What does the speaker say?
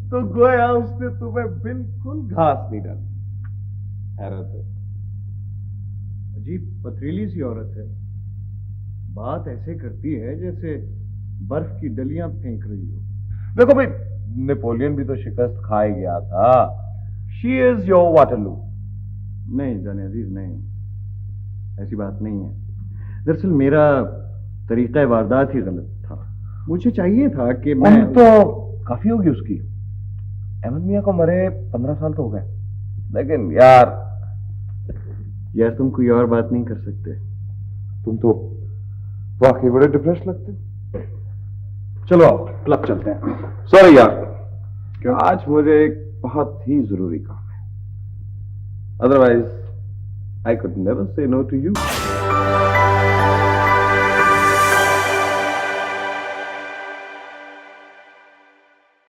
तो गोया उसने तुम्हें बिल्कुल घास नहीं डाली। हैरत है, अजीब पथरीली सी औरत है। बात ऐसे करती है जैसे बर्फ की डलियां फेंक रही हो। देखो भाई, नेपोलियन भी तो शिकस्त खा ही गया था। She is your Waterloo. नहीं जाने अजीज, नहीं, ऐसी बात नहीं है। दरअसल मेरा तरीका वारदात ही गलत था। मुझे चाहिए था कि मैं तो काफी होगी उसकी। अहमद मियां को मरे 15 साल तो हो गए, लेकिन यार तुम कोई और बात नहीं कर सकते। तुम तो वाकई बड़े डिप्रेस लगते हो। चलो आओ क्लब चलते हैं। सॉरी यार, क्यों? आज मुझे एक बहुत ही जरूरी काम है। Otherwise I could never say no to you.